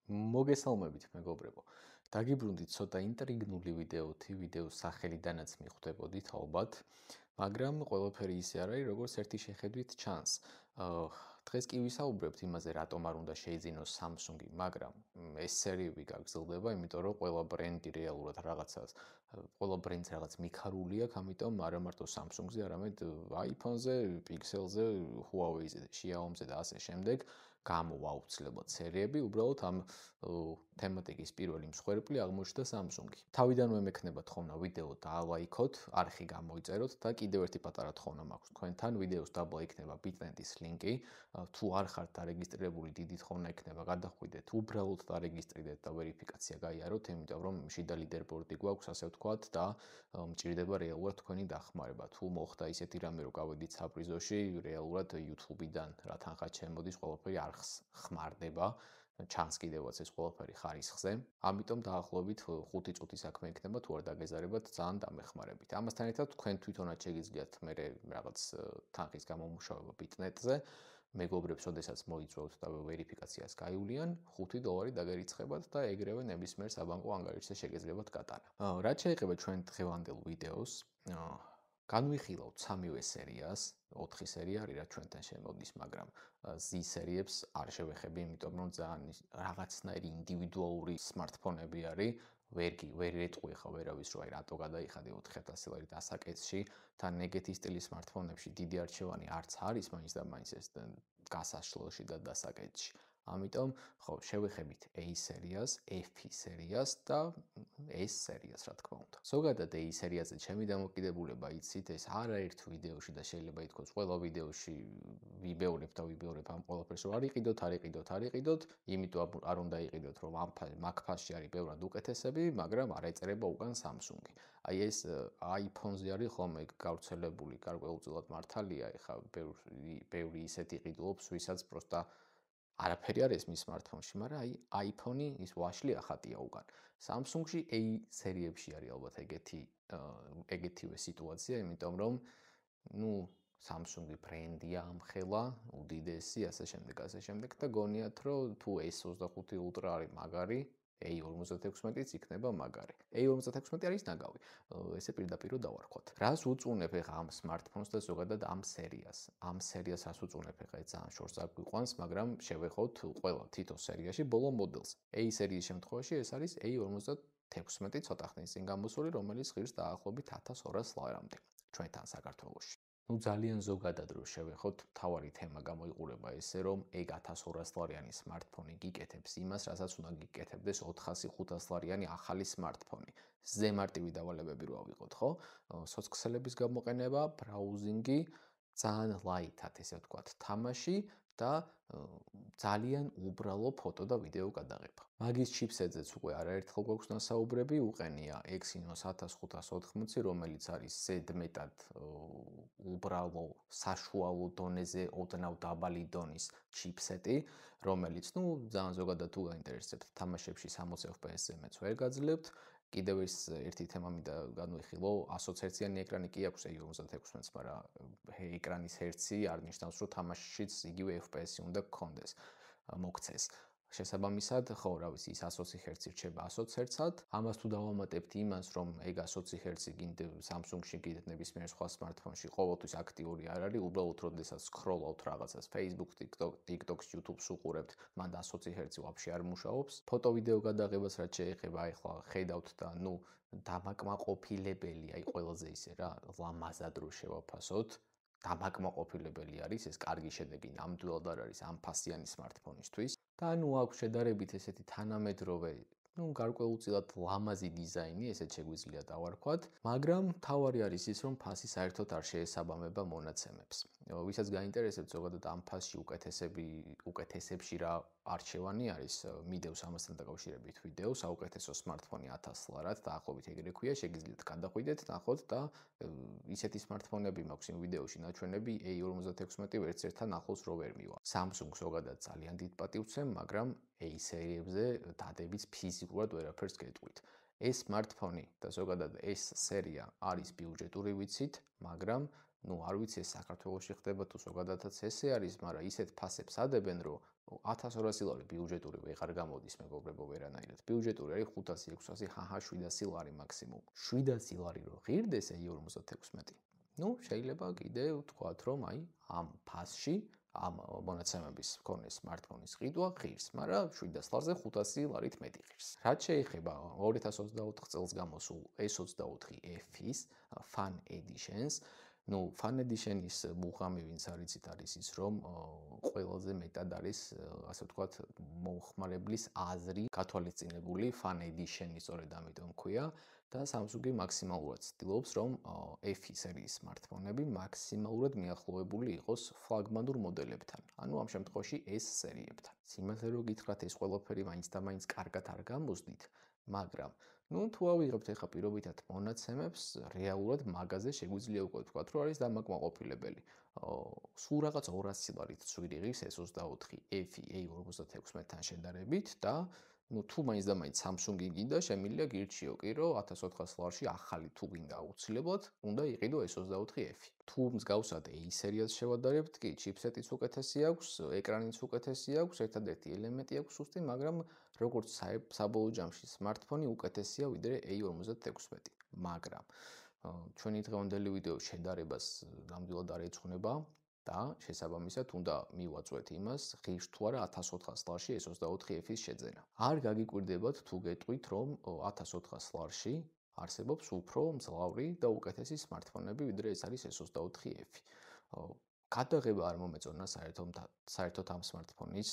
მოგესალმებით მეგობრებო. დაგიბრუნდით ცოტა ინტრიგნული ვიდეოს სახელიდანაც მიხვდებოდით ალბათ, მაგრამ ყველაფერი ისე არ არის, როგორც ერთი შეხედვით ჩანს. დღეს კი ვისაუბრებთ იმაზე, რატომ არ უნდა შეიძინოს Samsung-ი, მაგრამ ეს სერიები გაგრძელდება, იმიტომ რომ ყველა ბრენდი რეალურად რაღაცას, ყველა ბრენდს რაღაც მიქარული აქვს, ამიტომ არა მარტო Samsung-ზე, არამედ iPhone-ზე, Pixel-ზე, Huawei-ზე, Xiaomi-ზე და ასე შემდეგ გამოვა აუცილებლად სერიები, უბრალოდ ამ თემატიკის პირველი მსხვერპლი აღმოჩნდა Samsung-ი. თავიდანვე მექნება თხოვნა ვიდეო დაალაიქოთ, არხი გამოიწეროთ და კიდევ ერთი პატარა თხოვნა მაქვს თქვენთან, ვიდეოს დაბლა იქნება Bitnet-ის ლინკი. თუ არ ხართ დარეგისტრირებული, დიდი თხოვნა იქნება გადახვიდეთ, უბრალოდ დარეგისტრირდეთ და ვერიფიკაცია გაიაროთ, იმიტომ რომ შიდა ლიდერბორდი გვაქვს, ასე ვთქვათ და მჭირდება რეალურად თქვენი დახმარება. თუ მოხდა ისეთი რამე, რომ გავედით საპრიზოში, რეალურად YouTube-დან რა თანხა შემოდის, ყველაფერი არხს ხმარდება. ჩანს კიდევაც ეს ყველაფერი ხარისხზე. ამიტომ დაახლოებით 5 წუთი საქმე იქნება, თუ არ დაგეზარებათ, ძალიან დამეხმარებით. ამასთან ერთად თქვენ თვითონაც შეგიძლიათ მე რაღაც თანხის გამომუშავება Bitnet-ზე. მეგობრებს, ოდესაც მოიწვევთ და ვერიფიკაციას გაივლიან, $5 დაგერიცხებათ და ეგრევე ნებისმიერ საბანკო ანგარიშზე შეგეძლებათ გატანა. რაც შეეხება ჩვენ დღევანდელ ვიდეოს, განვიხილავთ 3-ვე სერიას, 4 სერია არის, რაც ჩვენთან შემოდის, მაგრამ Z სერიებს არ შევეხები, იმიტომ რომ ძალიან რაღაცნაირი ინდივიდუალური smartphone-ები არის. ვერ ეტყვი ხა ვერავის რომ აი რატო გადაიხადე 4000 ლარი დასაკეთში, თან ეგეთი სტილის smartphone-ებში დიდი არჩევანი არც არის, მაინც და მაინც ეს გასაშლელში და დასაკეთში. ამიტომ ხო, შევეხებით A სერიას, F სერიას და S სერიას, რა თქმა უნდა. ზოგადად A სერიაზე ჩემი დამოკიდებულება იცით, ეს არაერთ ვიდეოში და შეიძლება ითქვას, ყველა ვიდეოში ვიბევრებ ამ ყველაფერს, რომ არ იყიდოთ, იმიტომ არ უნდა იყიდოთ, რომ მაგ ფასში არის ბევრად უკეთესები, მაგრამ არ ეწერება უკან Samsung-ი. აი ეს iPhone-ზე არის ხოლმე გავრცელებული, გარკვეულწილად მართალია, ეხა ბევრი ისეთი ყიდულობს, ვისაც პროსტა არაფერი არ ესმის smartphone-ში, მაგრამ აი iPhone-ი ის ვაშლი ახატია უკან. Samsung-ში A სერიებში არის ალბათ ეგეთივე სიტუაცია, იმიტომ რომ Samsung-ი ბრენდია ამხელა, უდიდესი, ასე შემდეგ და გონიათ, რომ თუ S25 Ultra არის მაგარი, A56-იც იქნება მაგარი. A56 არის ნაგავი. ესე პირდაპირ დავარქვათ. რას უწუნებ ახლა ამ smartphones და ზოგადად ამ სერიას? ამ სერიას რას უწუნებ ახლა ძალიან შორს აგვიყვანს, მაგრამ შევეხოთ ყველა თითო სერიაში ბოლო მოდელს. A სერიის შემთხვევაში ეს არის A56 ცოტა ხნის წინ გამოსული, რომელიც ღირს დაახლოებით 1200 ლარამდე ჩვენთან საქართველოში. ძალიან ზოგადად რო შევეხოთ, თავარი თემა გამოიყურება ესე, რომ ეგ 1200 ლარიანი smartphone-ი გიკეთებს იმას, რასაც უნდა გიკეთებდეს 400-500 ლარიანი ახალი smartphone-ი. ზემარტივი დავალებები რო ავიღოთ, ხო? სოციქსელების გამოყენება, ბრაუზინგი, ძალიან ლაითად, ესე ვთქვათ, თამაში და ძალიან უბრალო ფოტო და ვიდეო გადაღება. მაგის ჩიპსეტზეც უკვე არაერთხელ გვაქვს ნასაუბრები, უყენია Exynos 1580, რომელიც არის ზედმეტად უბრალო საშუალო დონეზე ოდნავ დაბალი დონის ჩიპსეტი, რომელიც, ძალიან ზოგადად თუ გაინტერესებთ თამაშებში 60 FPS-ზე მეც ვერ გაძლევთ. კიდევ ერთი თემა მინდა განვიხილო, 120 ჰერციანი ეკრანი კი აქვს A56-ს, მაგრამ ეკრანის ჰერცი არ ნიშნავს, რომ თამაშშიც იგივე FPS-ი უნდა გქონდეს, მოგცეს. შესაბამისად, ხო, რა ვიცი, ის 120 ჰერცი რჩება 120 ჰერცად. ამას თუ დავამატებთ იმას, რომ ეგ 120 ჰერცი კიდევ Samsung-ში კიდევ ნებისმიერ სხვა smartphone-ში ყოველთვის აქტიური არ არის, უბრალოდ როდესაც სკროლავთ რაღაცას Facebook, TikTok-ს, YouTube-ს უყურებთ, მან 120 ჰერცი ვაფშე არ მუშაობს. ფოტო-ვიდეო გადაღებას რაც შეეხება, ახლა ხედავთ და დამაკმაყოფილებელი, აი ყველაზე ისე რა, ლამაზად რო შევაფასოთ, დამაკმაყოფილებელი არის, ეს კარგი შედეგი ნამდვილად არ არის ამ ფასიანი smartphone-ისთვის. და აქვს შედარებით ესეთი თანამედროვე, გარკვეულწილად ლამაზი დიზაინი, ესეც შეგვიძლია დავარქვათ, მაგრამ თავარი არის ის, რომ ფასი საერთოდ არ შეესაბამება მონაცემებს. ვისაც გაინტერესებთ ზოგადად ამ ფასში უკეთესებში რა არჩევანი არის, მიდევს ამასთან დაკავშირებით ვიდეო, საუკეთესო smartphone-ი 1000 ლარად, დაახლოებით ეგრე ქვია, შეგიძლიათ გადახვიდეთ, ნახოთ და ისეთი smartphone-ები მაქვს იმ ვიდეოში ნაჩვენები A56 ვერც ერთთან ახლოს რო ვერ მივა. Samsung ზოგადად ძალიან დიდ პატივს ვცემ, მაგრამ A სერიებზე დადებიც ფიზიკურად ვერაფერს გეტყვით. ეს smartphone-ი და ზოგადად ეს სერია არის ბიუჯეტური ვიცით, მაგრამ არ ვიცი ეს საქართველოში ხდება თუ ზოგადადაც ესე არის, მაგრამ ისეთ ფასებს ადებენ, რომ 1200 ლარი ბიუჯეტური ვეღარ გამოდის მეგობრებო ვერანაირად. ბიუჯეტური არის 500, 600, ჰაჰა 700 ლარი მაქსიმუმ. 700 ლარი რო ღირდეს A56. ნუ შეიძლება კიდე ვთქვათ, რომ აი ამ ფასში ამ მონაცემების მქონე smartphone-ის ყიდვა ღირს, მაგრამ 700 ლარზე 500 ლარით მეტი ღირს. რაც შეეხება 2024 წელს გამოსულ S24 FE-ს Fan Editions, ну, Fan Edition-ის მუღამი ვინც არიცით არის ის, რომ ყველაზე მეტად არის, ასე ვთქვათ, მომხმარებლის აზრი გათვალისწინებული Fan Edition-ი სწორედ ამიტომ ქვია და Samsung-ი მაქსიმალურად ცდილობს, რომ FE სერიის smartphone-ები მაქსიმალურად მიახლოვებული იყოს ფლაგმანურ მოდელებთან, ანუ ამ შემთხვევაში S სერიებთან. სიმართლე რომ გითხრათ, ეს ყველაფერი მაინც და მაინც კარგად არ გამოსდით, მაგრამ ну, თუ ავიღებთ ახლა პირობითად მონაცემებს, რეალურად მაღაზიაში შეგვიძლია უკვე ვთქვათ, რომ არის დამაკმაყოფილებელი. სულ რაღაც 200 ლარით ცვირი ღირს S24 FE A56-თან შედარებით და ну, თუ მაინც და მაინც Samsung-ი გინდა, შემიძლია გირჩიო კი, რომ 1400 ლარში ახალი თუ გინდა აუცილებლად, უნდა იყიდო S24 FE. თუ მსგავსად A სერიას შევადარებთ, კი, ჩიპსეტიც უკეთესი აქვს, ეკრანიც უკეთესი აქვს, ერთადერთი ელემენტი აქვს სუსტი, მაგრამ როგორც საბოლოო ჯამში smartphone-ი უკეთესია ვიდრე A56. მაგრამ ჩვენი დღევანდელი ვიდეო შედარებას ნამდვილად არ ეძღვნება და შესაბამისად უნდა მივაწვეთ იმას, ღირს თუ არა 1400 ლარში S24 FE-ის შეძენა. არ გაგიკვირდებათ თუ გეტყვით, რომ 1400 ლარში არსებობს უფრო მძლავრი და უკეთესი smartphone-ები, ვიდრე ეს არის S24 FE. გადაღება არ მომეწონა საერთოდ ამ smartphone-ის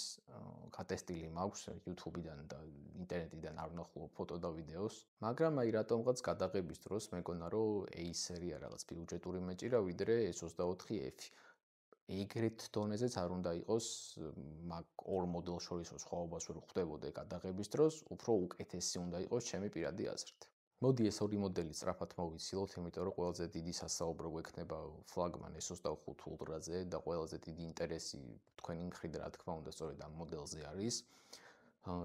გატესტილი მაქვს YouTube-დან და ინტერნეტიდან არ ვნახულობ ფოტო და ვიდეოს, მაგრამ აი რატომღაც გადაღების დროს მეგონა რომ A სერია რაღაც ბიუჯეტური მეჭირა ვიდრე S24 FE. ეგრეთ დონეზეც არ უნდა იყოს მაგ ორ მოდელს შორის სხვაობას ვერ ხვდებოდე გადაღების დროს, უფრო უკეთესი უნდა იყოს ჩემი პირადი აზრით. მოდი ეს ორი მოდელი სწრაფად მოვიცილოთ, იმიტომ რომ ყველაზე დიდი სასაუბრო გვექნება ფლაგმან S25 Ultra-ზე და ყველაზე დიდი ინტერესი თქვენი მხრიდან რა თქმა უნდა სწორედ ამ მოდელზე არის.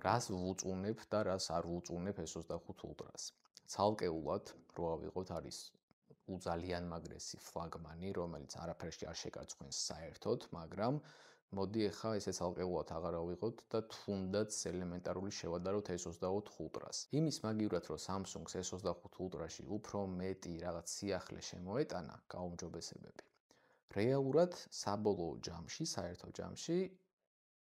რას ვუწუნებ და რას არ ვუწუნებ S25 Ultra-ს. ცალკეულად რო ავიღოთ არის ძალიან მაგრესი ფლაგმანი, რომელიც არაფერში არ შეგარცხვენს საერთოდ, მაგრამ მოდი ახლა ესე ცალკეულად აღარ ავიღოთ და თუნდაც ელემენტარული შევადაროთ S25 Ultra-ს. იმის მაგივრად რომ Samsung-ს S25 Ultra-ში უფრო მეტი რაღაც სიახლე შემოეტანა, გაუმჯობესებები. რეალურად საბოლოო ჯამში, საერთო ჯამში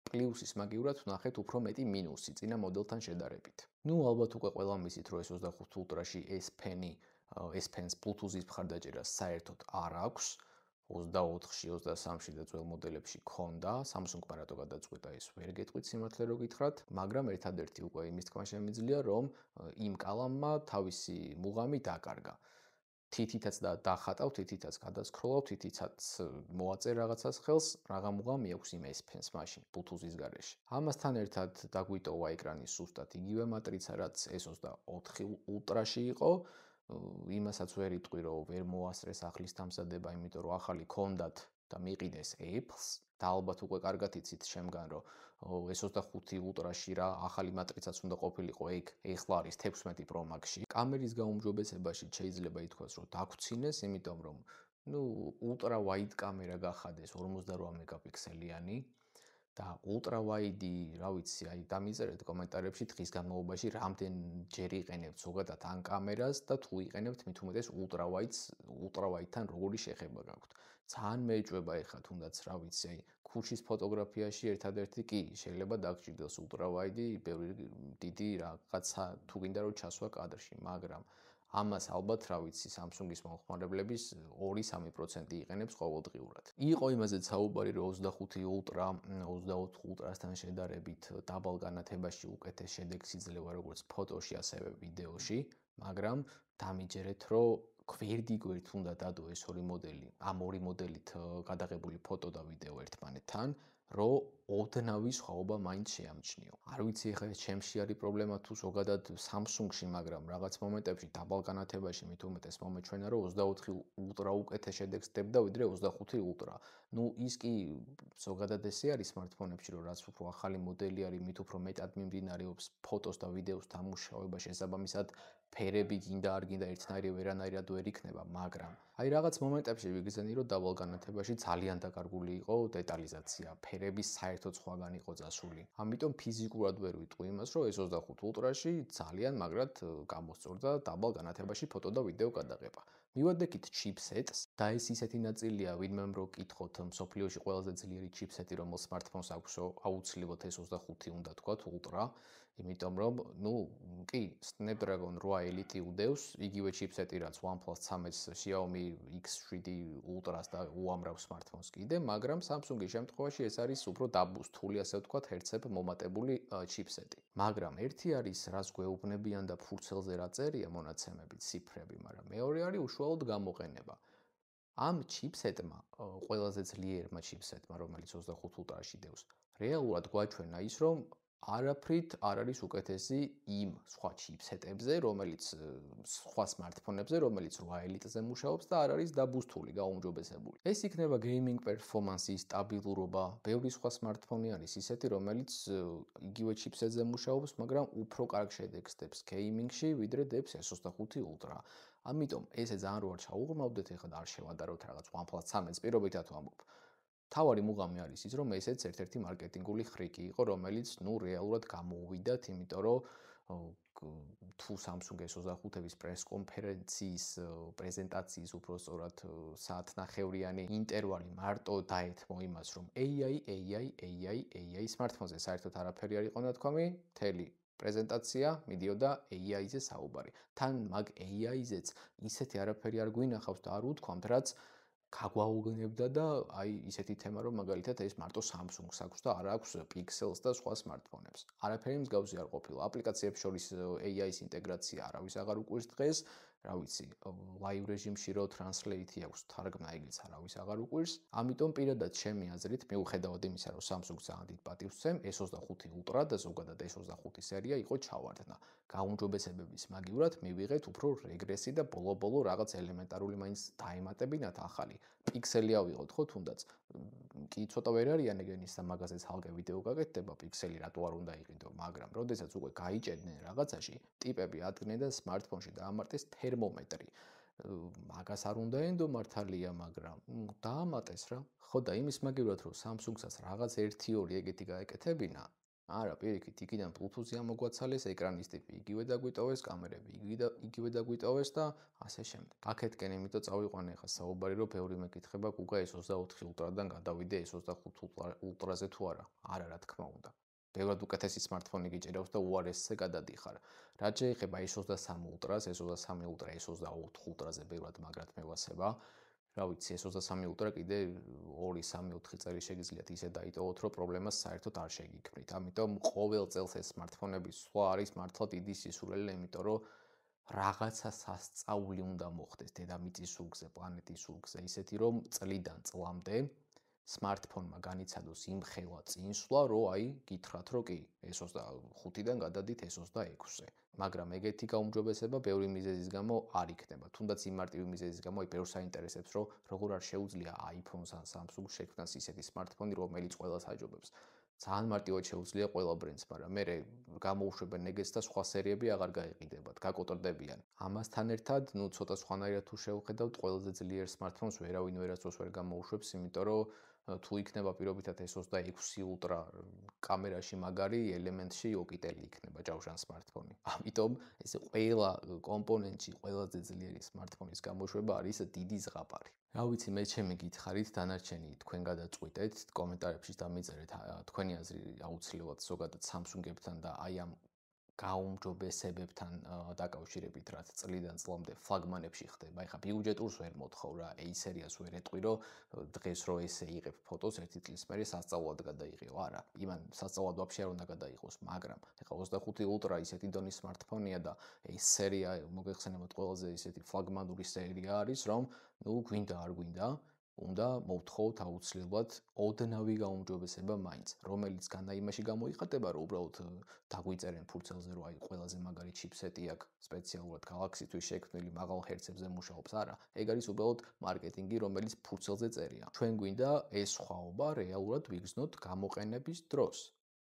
პლუსის მაგივრად ვნახეთ უფრო მეტი მინუსი წინა მოდელთან შედარებით. ნუ ალბათ უკვე ყველამ იცით რომ S25 Ultra-ში S Pen-ს Bluetooth-ის მხარდაჭერას საერთოდ არ აქვს. 24-ში, 23-ში და ძველ მოდელებში ქონდა, Samsung-მა რატო გადაწყვიტა ეს ვერ გეტყვით სიმართლე რო გითხრათ, მაგრამ ერთადერთი უკვე იმის თქმა შემიძლია, რომ იმ კალამმა თავისი მუღამი დაკარგა. თითითაც დახატავ, თითითაც გადასკროლავ, თითითაც მოაწერ რაღაცას ხელს, რაღა მუღამი აქვს იმ S Pen-ს მაშინ Bluetooth-ის გარეშე. ამასთან ერთად დაგვიტოვა ეკრანი სუსტად იგივე მატრიცა, რაც S24 Ultra-ში იყო. იმასაც ვერ იტყვი, რომ ვერ მოასწრეს ახლის დამზადება, იმიტომ რომ ახალი ქონდათ და მიყიდეს Apple-ს და ალბათ უკვე კარგად იცით შემგან, რომ S25 Ultra-ში რა ახალი მატრიცაც უნდა ყოფილიყო ეგ ეხლა არის 16 Pro Max-ში. კამერის გაუმჯობესებაში შეიძლება ითქვას, რომ დაგვრცინეს, იმიტომ რომ ну ultra wide კამერა გახადეს 48 მეგაპიქსელიანი და ultra wide, რა ვიცი, აი დამიწერეთ კომენტარებში დღის განმავლობაში რამდენჯერ იყენებთ ზოგადად ამ კამერას და თუ იყენებთ მით უმეტეს ultra wide-თან როგორი შეხება გაქვთ. ძალიან მეეჭვება ეხლა თუნდაც, რა ვიცი, აი ქუჩის ფოტოგრაფიაში ერთადერთი კი შეიძლება დაგჭირდეს ultra wide, ბევრი დიდი რაღაცა თუ გინდა რომ ჩასვა კადრში, მაგრამ ამას ალბათ, რა ვიცი, Samsung-ის მომხმარებლების 2-3% იყენებს ყოველდღიურად. იყო იმაზე საუბარი, რომ 25 Ultra, 24 Ultra-სთან შედარებით დაბალ განათებაში უკეთეს შედეგს იძლევა როგორც ფოტოში, ასევე ვიდეოში, მაგრამ დამიჯერეთ, რომ გვერდიგვერდ უნდა დადო ეს ორი მოდელი, ამ ორი მოდელით გადაღებული ფოტო და ვიდეო ერთმანეთთან, რომ ოდნავი სხვაობა მაინც შეამჩნიო. არ ვიცი ახლა ეს ჩემში არის პრობლემა თუ ზოგადად Samsung-ში, მაგრამ რაღაც მომენტებში დაბალ განათებაში მით უმეტეს მომეჩვენა, რომ 24 Ultra უკეთეს შედეგს დებდა ვიდრე 25 Ultra. ნუ ის კი ზოგადად ესე არის smartphone-ებში, რომ რაც უფრო ახალი მოდელი არის, მით უფრო მეტად მიმდინარეობს ფოტოს და ვიდეოს დამუშავება, შესაბამისად ფერები გინდა არ გინდა ერთნაირი ვერანაირად ვერ იქნება, მაგრამ აი რაღაც მომენტებში ვიგრძენი, რომ დაბალ განათებაში ძალიან დაკარგული იყო დეტალიზაცია, ფერების საერთოდ სხვაგან იყო წასული. ამიტომ ფიზიკურად ვერ ვიტყვი იმას, რომ S25 Ultra-ში ძალიან მაგრად გამოსწორდა დაბალ განათებაში ფოტო და ვიდეო გადაღება. მივადექით ჩიპსეტს და ეს ისეთი ნაწილია, ვინმე რომ კითხოთ მსოფლიოში ყველაზე ძლიერი ჩიპსეტი რომელ smartphone-ს აქვს, აუცილებლად S25 უნდა თქვათ Ultra, იმიტომ რომ, კი, Snapdragon 8 Elite უდევს, იგივე ჩიპსეტი რაც OnePlus 13-ს, Xiaomi X7 Ultra-ს და უამრავ smartphone-ს კიდე, მაგრამ Samsung-ის შემთხვევაში ეს არის უფრო დაბუსტული, ასე ვთქვათ, ჰერცებ მომატებული ჩიპსეტი. მაგრამ ერთი არის, რაც გვეუბნებიან და ფურცელზე რა წერია მონაცემები, ციფრები, მაგრამ მეორე არის უშუალოდ გამოყენება. ამ ჩიპსეტმა, ყველაზე ძლიერმა ჩიპსეტმა, რომელიც 25 Ultra-ში დევს, რეალურად გვაჩვენა ის, რომ არაფრით არ არის უკეთესი იმ სხვა ჩიპსეტებზე, რომელიც სხვა smartphone-ებზე, რომელიც 8 Elite-ზე მუშაობს და არ არის დაბუსტული, გაუმჯობესებული. ეს იქნება gaming performance-ის სტაბილურობა. ბევრი სხვა smartphone-ი არის ისეთი, რომელიც იგივე ჩიპსეტზე მუშაობს, მაგრამ უფრო კარგ შედეგს დებს gaming-ში, ვიდრე დებს S25 Ultra. ამიტომ ესე ძალიან რო არ ჩაუღრმავდეთ, ეხლა არ შევადაროთ რაღაც OnePlus 13-ს პირობითად ვამბობ. თავარი მუღამი არის ის, რომ ესეც ერთ-ერთი მარკეტინგული ხრიკი იყო, რომელიც რეალურად გამოუვიდათ, იმიტომ რომ თუ Samsung S25-ების პრეს-კონფერენციის პრეზენტაციის უბრალოდ საათნახევრიანი ინტერვალი მარტო დაეთმო იმას, რომ AI smartphone-ზე საერთოდ არაფერი არ იყო ნათქვამი, მთელი პრეზენტაცია მიდიოდა AI-ზე საუბარი. თან მაგ AI-ზეც ისეთი არაფერი არ გვინახავს და არ უთქვამთ, რაც გაგვაუგნებდა და ისეთი თემა, რომ მაგალითად ეს მარტო Samsung-ს აქვს და არ აქვს Pixel-ს და სხვა smartphone-ებს. არაფერი მსგავსი არ ყოფილა. აპლიკაციებს შორის AI-ის ინტეგრაცია არავის აღარ უყვირს დღეს, რა ვიცი, live რეჟიმში რო translate-ი აქვს თარგმნა, ეგეც არავის აღარ უყვირს. ამიტომ პირადად ჩემი აზრით, მიუხედავად იმისა, რომ Samsung ძალიან დიდ პატივს სცემ, S25 Ultra და ზოგადად S25 სერია იყო ჩავარდნა. გაუმჯობესებების მაგივრად მივიღეთ უფრო რეგრესი და ბოლო-ბოლო რაღაც ელემენტარული მაინც დაემატებინათ ახალი. Pixel-ი ავიღოთ ხო თუნდაც. კი ცოტა ვერ არიან ეგენის და მაგაზეც ჰალკე ვიდეო გაკეთდება Pixel-ი რატო არ უნდა იყიდო, მაგრამ როდესაც უკვე გაიჭედნენ რაღაცაში, ტიპები ადგენენ და smartphone-ში დაამარტეს თერმომეტრი. მაგას არ უნდა ენდო მართალია, მაგრამ დაამატეს რა. ხო და იმის მაგივრად რომ Samsung-საც რაღაც 1-2 ეგეთი გაეკეთებინა, არა, პირიქით, იქიდან Bluetooth-ი ამოგვაცალეს, ეკრანის ტიპი იგივე დაგვიტოვეს, კამერები იგივე დაგვიტოვეს და ასე შემდეგ. აქეთკენ იმიტომ წავიყვანე ახლა საუბარი, რომ ბევრი მეკითხება, გუგა S24 Ultra-დან გადავიდე S25 Ultra-ზე თუ არა. არა, რა თქმა უნდა. ბევრად უკეთესი smartphone-ი გიჭირავს და უარესზე გადადიხარ. რაც შეეხება S23 Ultra-ს, S23 Ultra, S24 Ultra-ზე ბევრად მაგრად მევასება. რა ვიცი, S23 Ultra კიდე 2-3-4 წელი შეგიძლიათ ისე დაიტოვოთ, რომ პრობლემას საერთოდ არ შეგიქმნით. ამიტომ ყოველ წელს ეს smartphone-ები სხვა არის მართლა დიდი სისულელე, იმიტომ რომ რაღაცა სასწაული უნდა მოხდეს დედამიწის ურგზე, პლანეტის ურგზე, ისეთი რომ წლიდან წლამდე smartphone-მა განიცადოს იმხელა წინსვლა, რომ გითხრათ, რომ კი, S25-დან გადადით S26-ზე. მაგრამ ეგეთი გაუმჯობესება ბევრი მიზეზის გამო არ იქნება. თუნდაც იმ მარტივი მიზეზის გამო ბევრს აინტერესებს, რომ როგორ არ შეუძლია iPhone-ს ან Samsung-ს შექმნას ისეთი smartphone-ი, რომელიც ყველას აჯობებს. ძალიან მარტივად შეუძლია ყველა ბრენდს, მაგრამ მე გამოუშვებენ ეგეც და სხვა სერიები აღარ გაიყიდებათ, გაკოტრდებიან. ამასთან ერთად, ცოტა სხვანაირად თუ შევხედავთ, ყველაზე ძლიერ smartphone-ს ვერავინ ვერასდროს ვერ გამოუშვებს, იმიტომ რომ თუ იქნება პირობითად S26 Ultra კამერაში მაგარი ელემენტში ოკიტელი იქნება ჯავშან smartphone-ი. ამიტომ ეს ყველა კომპონენტში ყველაზე ძლიერი smartphone-ის გამოშვება არის დიდი ზღაპარი. რა ვიცი, მე ჩემი გითხარით, დანარჩენი თქვენ გადაწყვიტეთ, კომენტარებში დამიწერეთ თქვენი აზრი აუცილებლად ზოგადად Samsung-ებთან და ამ გაუმჯობესებებთან დაკავშირებით, რაც წლიდან წლამდე ფლაგმანებში ხდება. ეხლა ბიუჯეტურს ვერ მოთხოვ რა, A სერიას ვერ ეტყვი, რომ დღეს რო ესე იღებ ფოტოს, 1 წლის მერე სასწაულად გადაიღიო. არა, იმან სასწაულად ვაფშე არ უნდა გადაიღოს, მაგრამ ეხლა 25 Ultra ისეთი დონის smartphone-ია და ეს სერია მოგეხსენებათ ყველაზე ისეთი ფლაგმანური სერია არის, რომ გვინდა არ გვინდა, უნდა მოვთხოვოთ აუცილებლად ოდნავი გაუმჯობესება მაინც, რომელიც განაიმაში გამოიხატება, რომ უბრალოდ დაგვიწერენ ფურცელზე, რომ ყველაზე მაგარი ჩიპსეტი აქვს, სპეციალურად Galaxy-თვის შექმნილი მაღალ ჰერცებზე მუშაობს, არა, ეგ არის უბრალოდ მარკეტინგი, რომელიც ფურცელზე წერია. ჩვენ გვინდა ეს სხვაობა რეალურად ვიგრძნოთ გამოყენების დროს.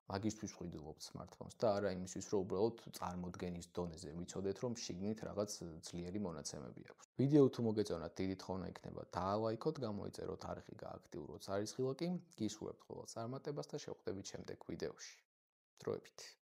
მაგისთვის ვყიდულობთ smartphones და არა იმისთვის, რომ უბრალოდ წარმოდგენის დონეზე ვიცოდეთ, რომ შიგნით რაღაც ძლიერი მონაცემები აქვს. ვიდეო თუ მოგეწონათ, დიდი თხოვნა იქნება დაალაიქოთ, გამოიწეროთ არხი, გააქტიუროთ სარისხილო კი. გისურვებთ ყოველ წარმატებას და შევხვდებით შემდეგ ვიდეოში. დროებით.